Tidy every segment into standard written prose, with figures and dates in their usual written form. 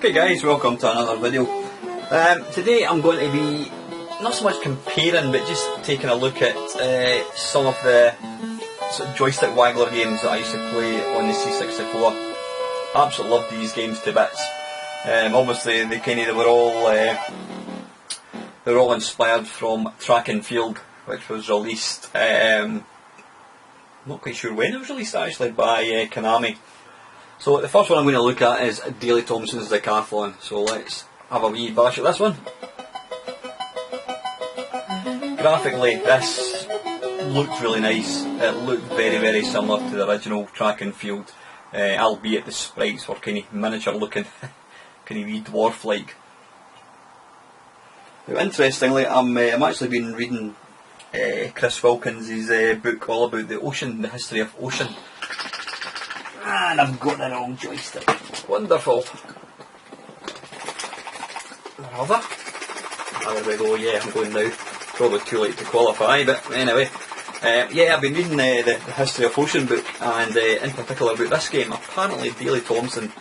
Okay guys, welcome to another video. Today I'm going to be not so much comparing but just taking a look at some of the sort of Joystick Waggler games that I used to play on the C64. Absolutely loved these games to bits. Obviously they were all inspired from Track and Field, which was released, I'm not quite sure when it was released actually, by Konami. So the first one I'm going to look at is Daley Thompson's Decathlon. So let's have a wee bash at this one. Graphically this looked really nice. It looked very similar to the original Track and Field, albeit the sprites were kind of miniature looking, kind of wee dwarf like. Now, interestingly, I'm actually been reading Chris Wilkins' book all about the ocean, the history of ocean. And I've got the wrong joystick. Wonderful. Another. There we go, yeah, I'm going now. Probably too late to qualify, but anyway. Yeah, I've been reading the history of ocean book, and in particular about this game. Apparently Daley Thompson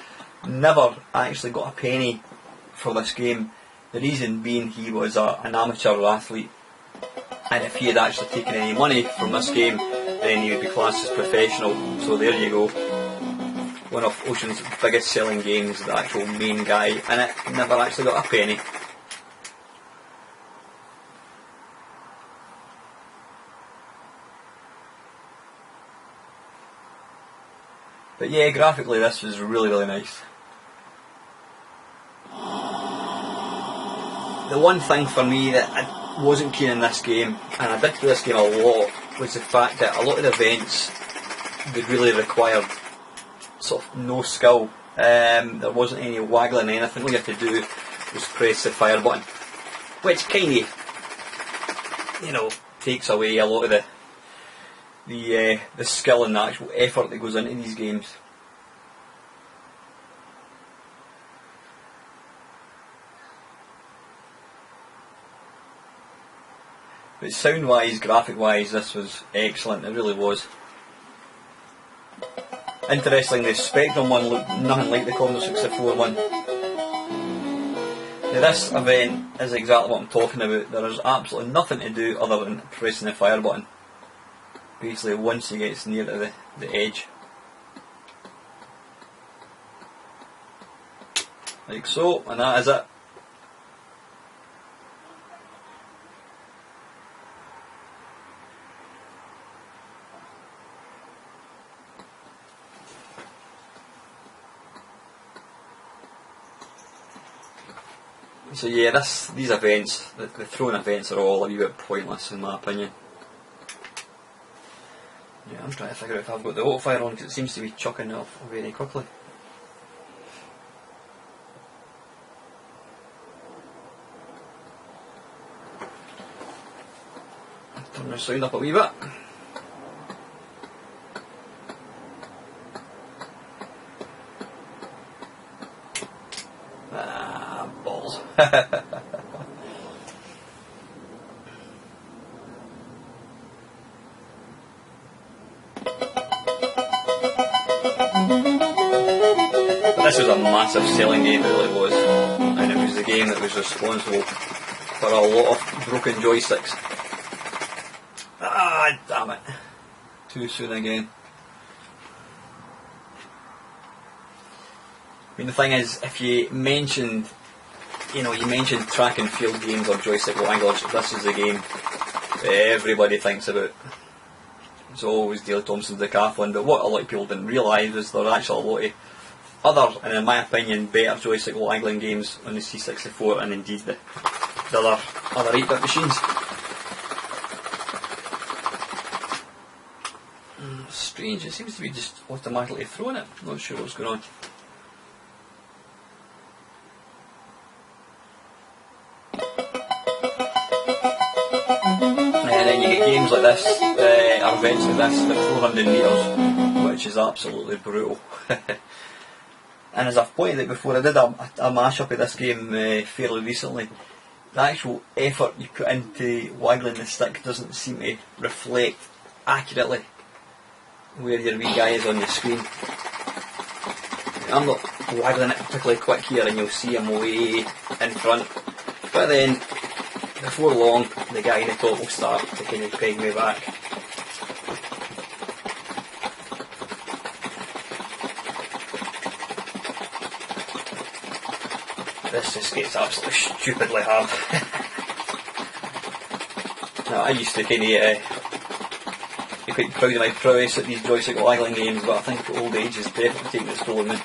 never actually got a penny for this game. The reason being he was an amateur athlete, and if he had actually taken any money from this game then he would be classed as professional. So there you go. One of Ocean's biggest selling games, the actual main guy in it never actually got a penny. But yeah, graphically this was really nice. The one thing for me that I wasn't keen in this game, and I did play this game a lot, was the fact that a lot of the events they really required sort of no skill. There wasn't any waggling, anything. All you had to do was press the fire button, which kind of, you know, takes away a lot of the skill and the actual effort that goes into these games. But sound wise, graphic wise, this was excellent, it really was. Interestingly, the Spectrum one looked nothing like the Commodore 64 one. Now this event is exactly what I'm talking about. There is absolutely nothing to do other than pressing the fire button. Basically once he gets near to the edge. Like so, and that is it. So yeah, these events, the throwing events are all a wee bit pointless in my opinion. Yeah, I'm trying to figure out if I've got the auto fire on because it seems to be chucking off very quickly. Turn the sound up a wee bit. Balls. But this was a massive selling game, it really was, and it was the game that was responsible for a lot of broken joysticks. Ah, damn it. Too soon again. I mean, the thing is, if you mentioned Track and Field games or Joystick Wagglers, this is the game everybody thinks about. It's always Daley Thompson's Decathlon, but what a lot of people didn't realise was there are actually a lot of other, and in my opinion, better Joystick Waggling games on the C64 and indeed the other 8-bit machines. Strange, it seems to be just automatically throwing it. Not sure what's going on. And then you get games like this, or events like this, at 400 metres, which is absolutely brutal. And as I've pointed out before, I did a mash-up of this game fairly recently. The actual effort you put into waggling the stick doesn't seem to reflect accurately where your wee guy is on the screen. I'm not waggling it particularly quick here and you'll see him way in front. But then, before long, the guy in the top will start to kind of peg me back. This just gets absolutely stupidly hard. Now, I used to kind of be quite proud of my prowess at these joystick waggling games, but I think old age has definitely taken its toll on me.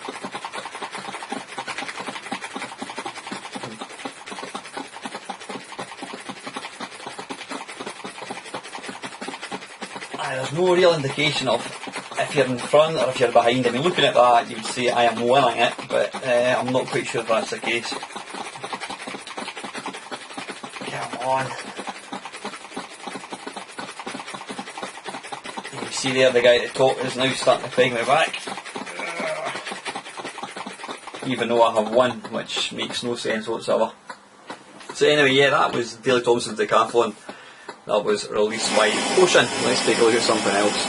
There's no real indication of if you're in front or if you're behind. I mean, looking at that, you would say I am winning it, but I'm not quite sure if that's the case. Come on. You see there, the guy at the top is now starting to peg me back. Even though I have won, which makes no sense whatsoever. So anyway, yeah, that was Daley Thompson's Decathlon. That was released by Ocean. Let's take a look at something else.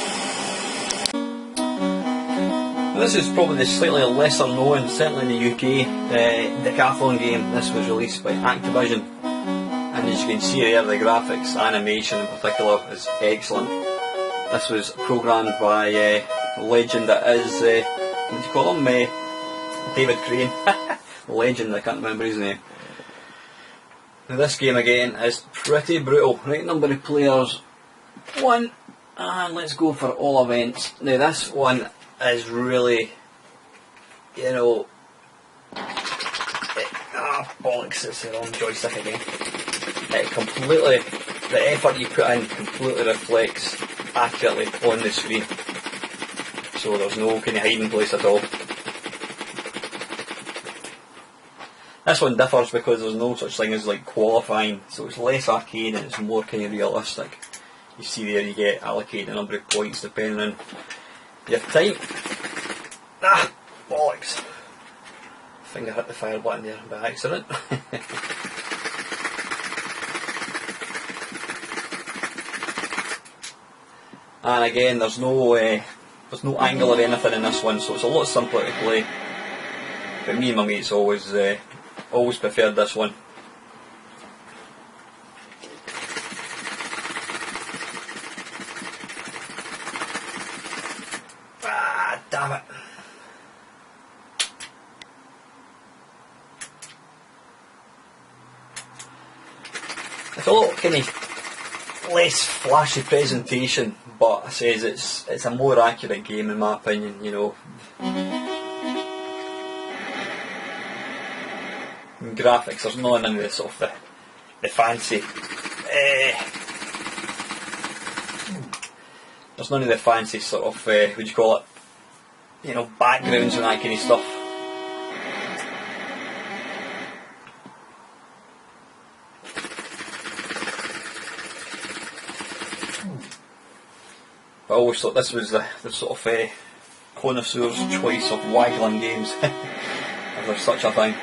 Now, this is probably the slightly lesser known, certainly in the UK, Decathlon game. This was released by Activision. And as you can see there, the graphics, animation in particular, is excellent. This was programmed by legend that is, what do you call him? David Crane. Legend, I can't remember his name. Now this game again is pretty brutal. Right number of players, 1, and let's go for all events. Now this one is really, you know, bollocks, it's the wrong joystick again. It completely, the effort you put in completely reflects accurately on the screen. So there's no kind of hiding place at all. This one differs because there's no such thing as like qualifying, so it's less arcade and it's more kind of realistic. You see there, you get allocated a number of points depending on your time. Bollocks. Finger hit the fire button there by accident. And again, there's no angle or anything in this one, so it's a lot simpler to play. But me and my mates always preferred this one. Damn it. It's a lot kind of less flashy presentation, but I says it's a more accurate game in my opinion, you know. Graphics, there's none of the sort of the fancy there's none of the fancy sort of what do you call it, you know, backgrounds and that kind of stuff. But I always thought this was the sort of connoisseur's choice of waggling games, if there's such a thing.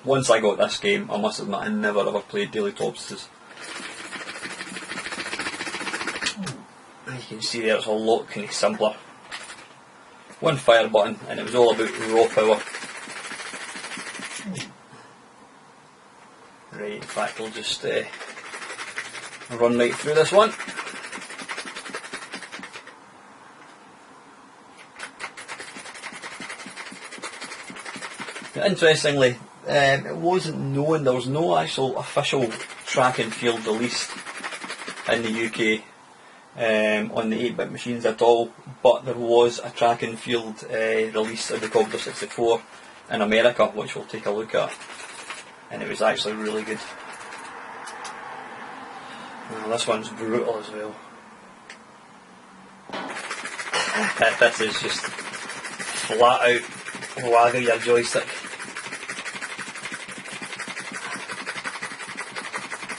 Once I got this game, I must admit I never ever played Daley Thompson's. You can see there it's a lot kind of simpler. One fire button and it was all about raw power. Right, in fact I'll just run right through this one. Now, interestingly, it wasn't known, there was no actual official track and field released in the UK on the 8-bit machines at all, but there was a track and field release of the Commodore 64 in America, which we'll take a look at, and it was actually really good. Now, this one's brutal as well. This is just flat out waggle your joystick.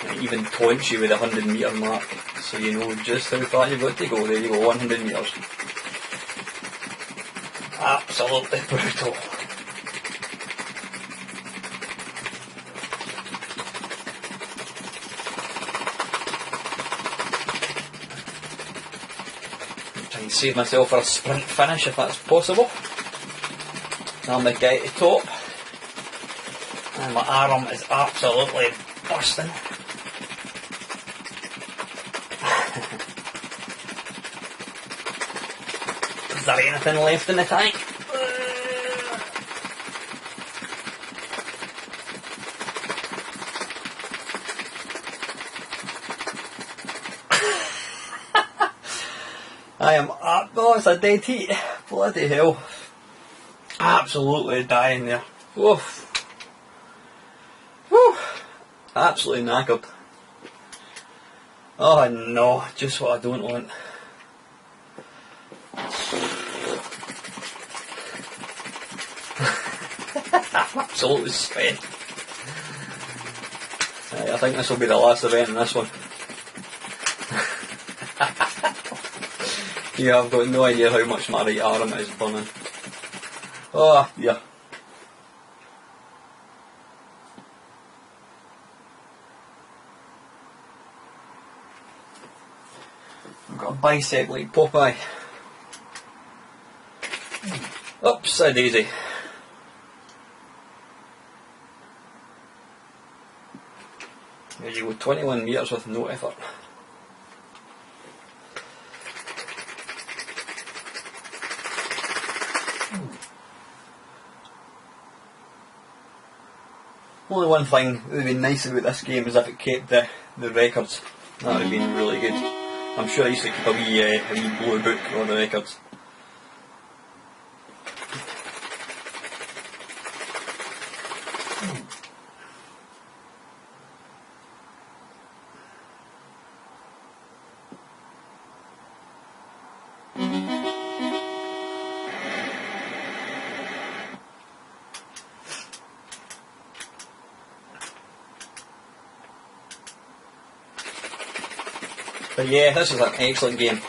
It even taunts you with the 100 metre mark, so you know just how far you've got to go. There you go, 100 metres. Absolutely brutal. and save myself for a sprint finish if that's possible. I'm the guy at the top, and my arm is absolutely busting. Is there anything left in the tank? I am up. Oh, it's a dead heat. Bloody hell. Absolutely dying there. Oof. Whew. Absolutely knackered. Oh no, just what I don't want. I'm absolutely sweating. I think this will be the last event in this one. Yeah, I've got no idea how much my right arm is burning. Oh, yeah. I've got a bicep like Popeye. Oops, a daisy. There you go, 21 metres with no effort. Only one thing that would have been nice about this game is if it kept the records. That would have been really good. I'm sure I used to keep a wee blue book of the records. But yeah, this is an excellent game.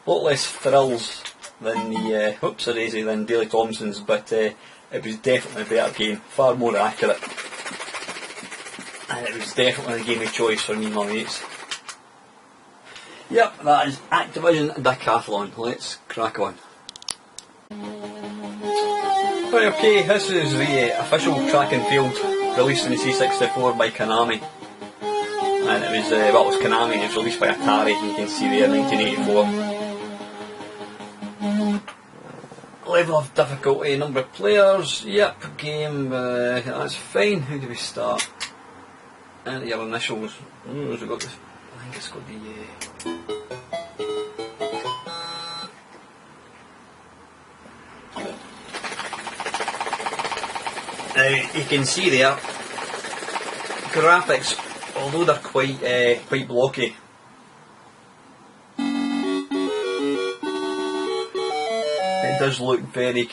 A lot less thrills than the whoopsie-daisy than Daley Thompson's, but it was definitely a better game, far more accurate. And it was definitely the game of choice for me and my mates. Yep, that is Activision Decathlon. Let's crack on. Right, okay, this is the official track and field released in the C64 by Konami. And it was, well, it was Konami, it was released by Atari, you can see there, 1984. Level of difficulty, number of players, yep, game, that's fine. How do we start? And your initials, has it got this? I think it's got the... Now, you can see there, graphics, although they're quite blocky, it does look very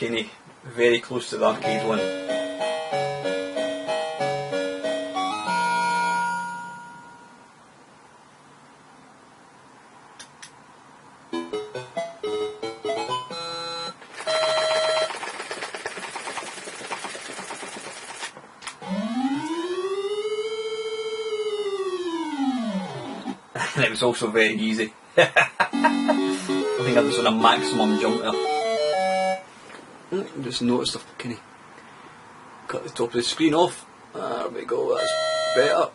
very close to the arcade one. And it was also very easy. I think I was on a maximum jump there. Just noticed I've kind of cut the top of the screen off. There we go, that's better.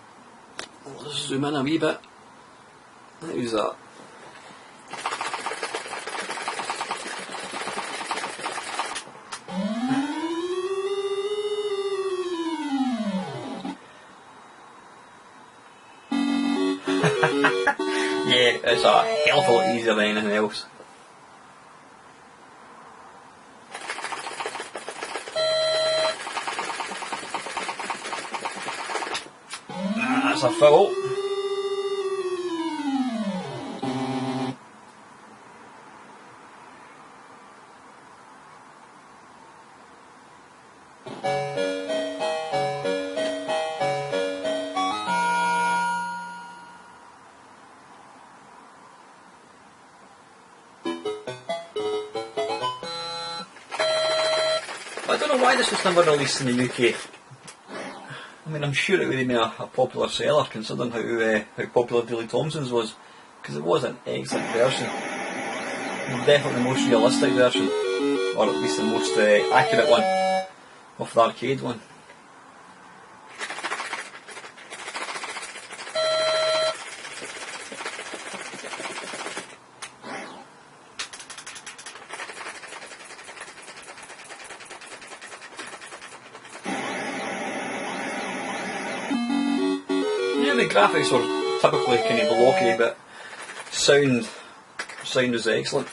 Let's zoom in a wee bit. How's that? Yeah, it's a hell of a lot easier than anything else. That's a foul. I don't know why this was never released in the UK. I mean, I'm sure it would have been a popular seller considering how popular Daley Thompson's was, because it was an excellent version. Definitely the most realistic version, or at least the most accurate one of the arcade one. Yeah, the graphics were typically kind of blocky, but sound was excellent.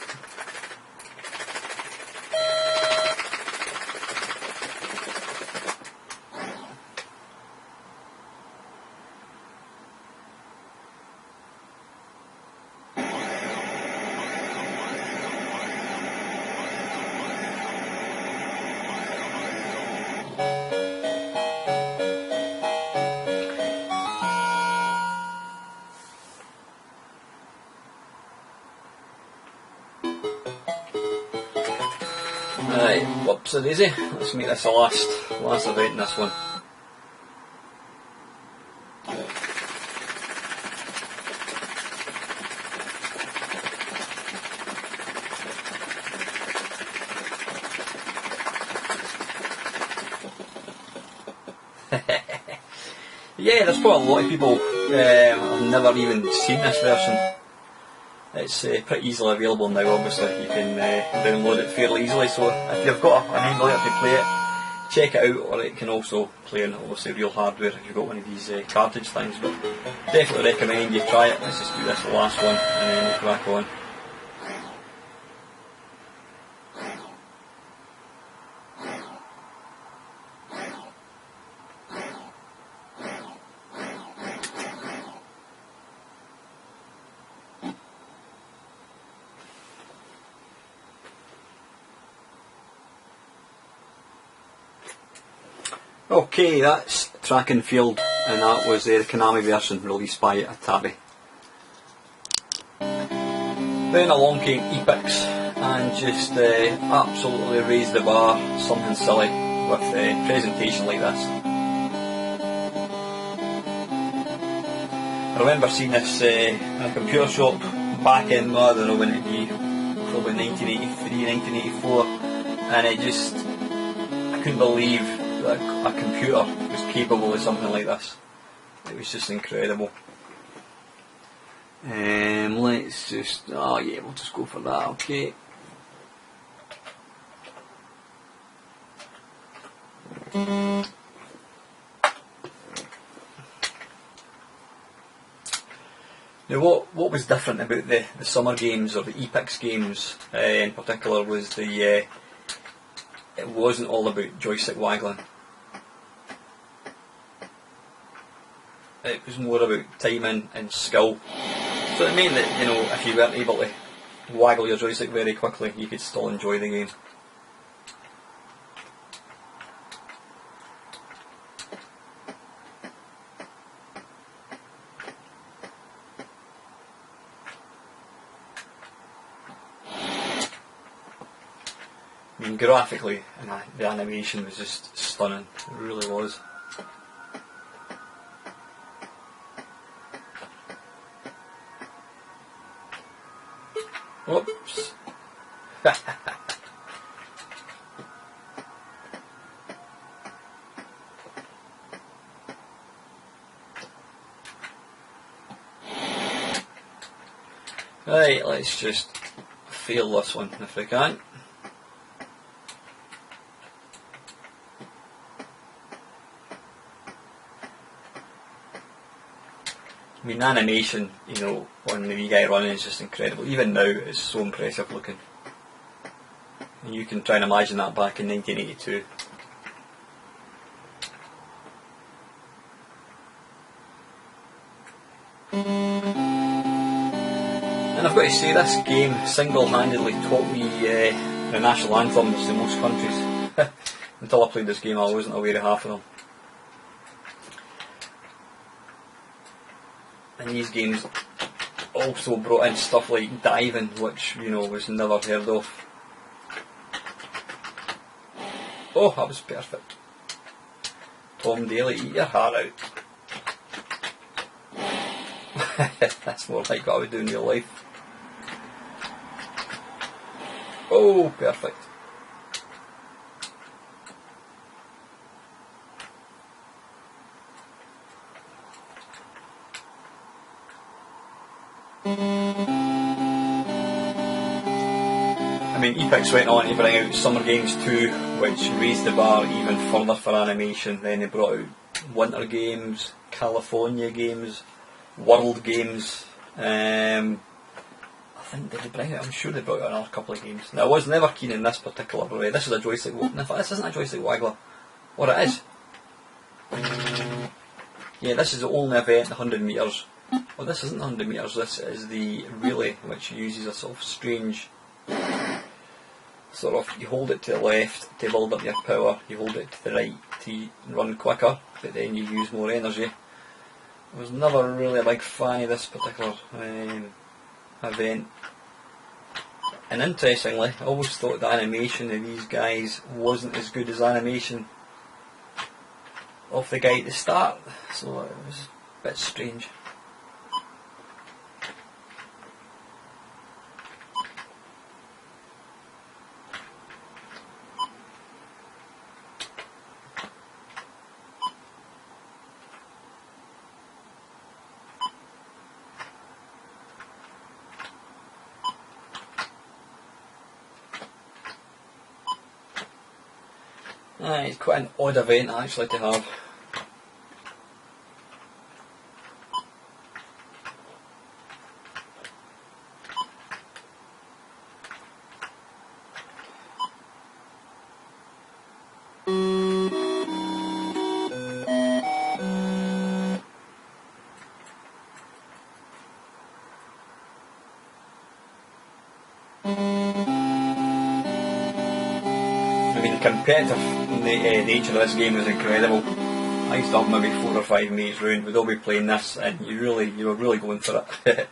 Right, whoops a daisy. Let's make this the last event in this one. Yeah, there's probably a lot of people have never even seen this version. It's pretty easily available now, obviously. You can download it fairly easily, so if you've got an emulator to play it, check it out, or it can also play on obviously real hardware if you've got one of these cartridge things, but definitely recommend you try it. Let's just do this last one and then we'll crack on. Okay, that's Track and Field, and that was the Konami version released by Atari. Then along came Epix and just absolutely raised the bar, something silly, with a presentation like this. I remember seeing this in a computer shop back in, I don't know when it'd be, probably 1983, 1984, and I couldn't believe that a computer was capable of something like this. It was just incredible. Let's just, oh yeah, we'll just go for that, okay. Now what was different about the summer games, or the Epix games in particular, was it wasn't all about joystick waggling. It was more about timing and skill. So it meant that, you know, if you weren't able to waggle your joystick very quickly, you could still enjoy the game. I mean, graphically, the animation was just stunning. It really was. Whoops. Right, let's just fail this one if we can. I mean, animation, you know, on the wee guy running is just incredible. Even now, it's so impressive looking. And you can try and imagine that back in 1982. And I've got to say, this game single-handedly taught me the national anthems in most countries. Until I played this game, I wasn't aware of half of them. And these games also brought in stuff like diving, which, you know, was never heard of. Oh, that was perfect. Tom Daly, eat your heart out. That's more like what I would do in real life. Oh, perfect. I mean, Epix went on to bring out Summer Games 2, which raised the bar even further for animation. Then they brought out Winter Games, California Games, World Games. I think did they bring out? I'm sure they brought out another couple of games. Now I was never keen in this particular way. This is a joystick. In fact, this isn't a joystick waggler. What it is? Yeah, this is the only event 100 metres. Well, this isn't 100 metres. This is the relay, which uses a sort of strange. Sort of, you hold it to the left to build up your power. You hold it to the right to run quicker, but then you use more energy. I was never really a big fan of this particular event. And interestingly, I always thought the animation of these guys wasn't as good as animation of the guy at the start, so it was a bit strange. It's quite an odd event actually to have. I mean, the competitive nature of this game is incredible. I used to have maybe 4 or 5 mates round, we'd all be playing this, and you were really going for it.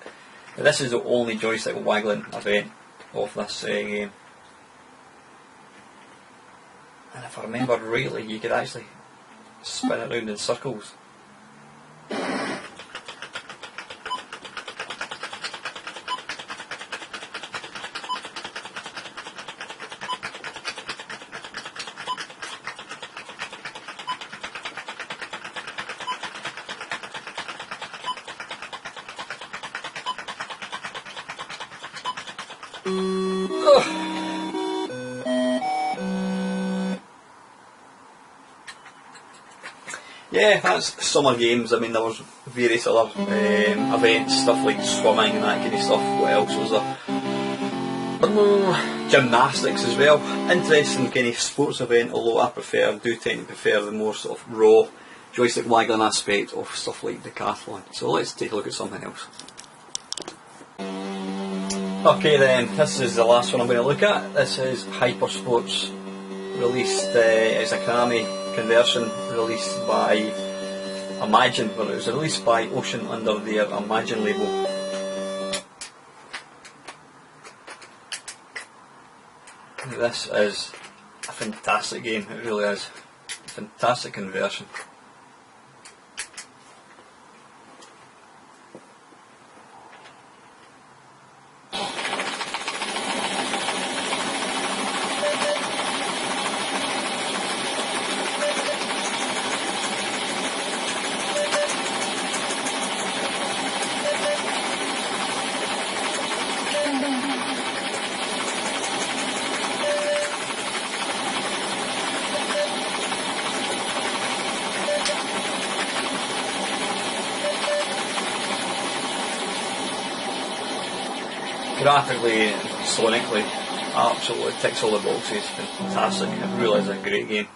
But this is the only joystick waggling event of this game. And if I remember rightly, you could actually spin it round in circles. Yeah, that's Summer Games. I mean, there was various other events, stuff like swimming and that kind of stuff. What else was there? Gymnastics as well. Interesting kind of sports event, although I do tend to prefer the more sort of raw joystick waggling aspect of stuff like decathlon. So let's take a look at something else. Okay then, this is the last one I'm going to look at. This is Hypersports, released as a Konami conversion, released by Imagine, but it was released by Ocean under their Imagine label. This is a fantastic game, it really is. A fantastic conversion. Graphically and sonically, absolutely ticks all the boxes. Fantastic. It really is a great game.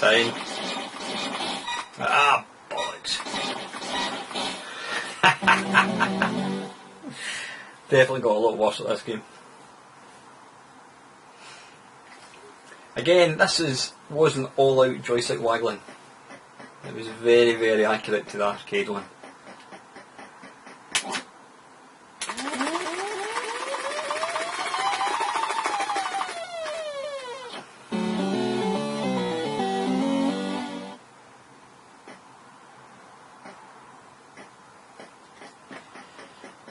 time. Ah, bollocks. Definitely got a lot worse at this game. Again, this wasn't all out joystick waggling. It was very, very accurate to the arcade one.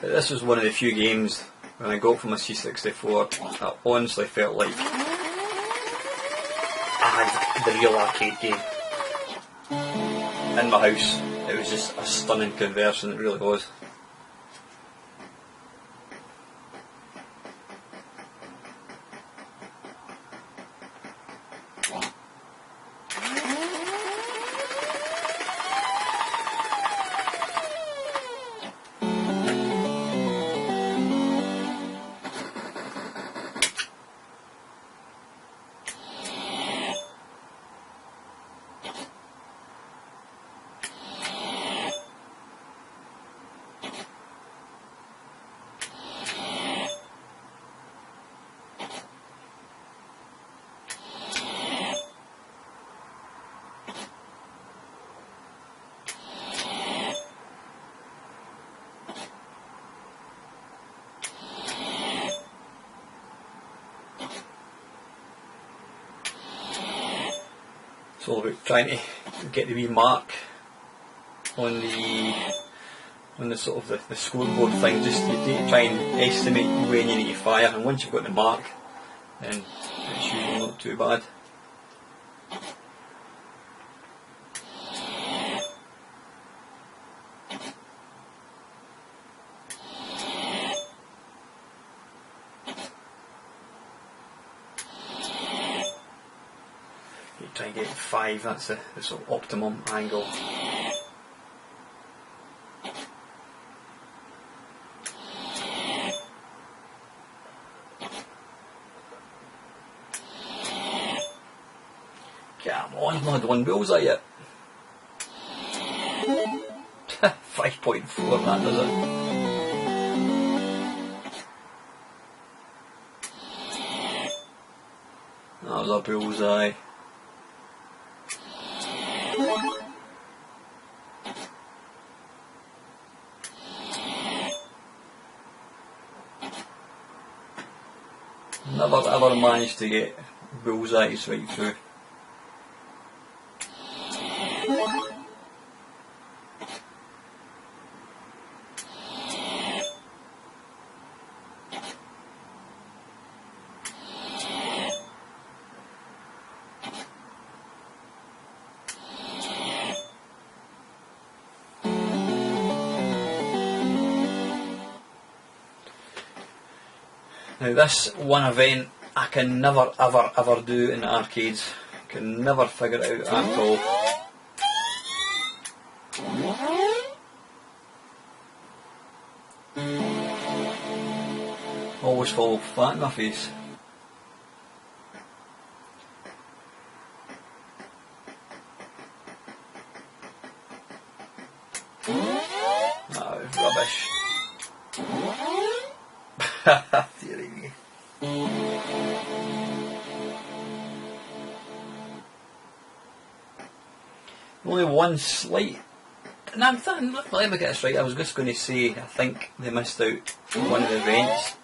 But this was one of the few games when I got from a C64 I honestly felt like I had the real arcade game in my house. It was just a stunning conversion, it really was. It's all about trying to get the wee mark on the sort of the scoreboard thing. Just you need to try and estimate when you need to fire, and once you've got the mark, then it's usually not too bad. You try and get 5, that's the sort of optimum angle. Come on, not one bullseye yet. 5.4, that does it. That was a bullseye. Never ever managed to get bullseyes right through. Now this one event I can never ever do in the arcades. I can never figure it out at all. Always fall flat in my face. That was rubbish. Dearie me. Only one slight. No, let me get this right. I was just going to say, I think they missed out one of the events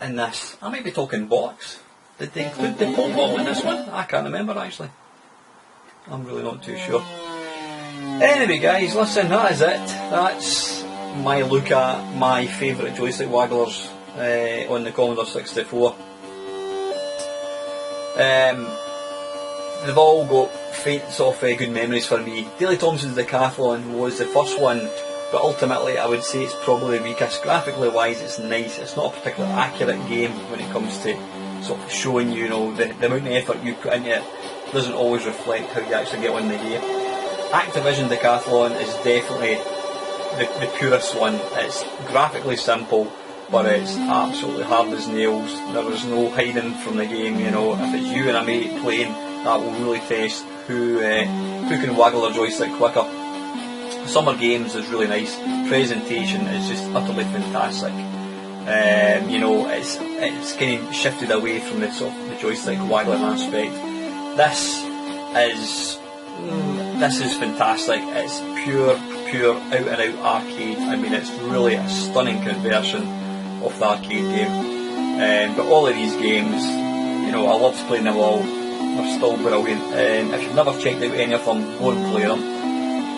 in this. I might be talking box. Did they include the pole ball in this one? I can't remember actually. I'm really not too sure. Anyway guys, listen, that is it. That's my look at my favourite joystick wagglers on the Commodore 64. They've all got faint sort of good memories for me. Daley Thompson's Decathlon was the first one, but ultimately I would say it's probably the weakest. Graphically wise it's nice, it's not a particularly accurate game when it comes to sort of showing you know the amount of effort you put into it doesn't always reflect how you actually get on the game. Activision Decathlon is definitely the purest one. It's graphically simple, but it's absolutely hard as nails. There is no hiding from the game, you know. If it's you and a mate playing, that will really test who can waggle their joystick quicker. Summer Games is really nice. Presentation is just utterly fantastic. You know, it's kind of shifted away from the sort of the joystick waggling aspect. This is fantastic. It's pure out and out arcade. I mean, it's really a stunning conversion of the arcade game. But all of these games, you know, I loved playing them all. They're still brilliant. If you've never checked out any of them, go and play them.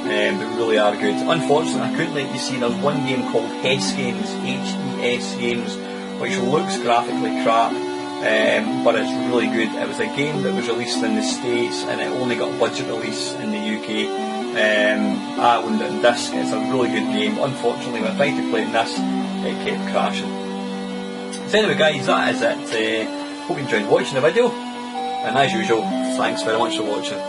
They really are good. Unfortunately, I couldn't let you see, there's one game called HES Games, H-E-S Games, which looks graphically crap, but it's really good. It was a game that was released in the States and it only got a budget release in the UK. I owned it on disc. It's a really good game. Unfortunately, when I tried to play it in this, it kept crashing. So anyway guys, that is it. Hope you enjoyed watching the video, and as usual, thanks very much for watching.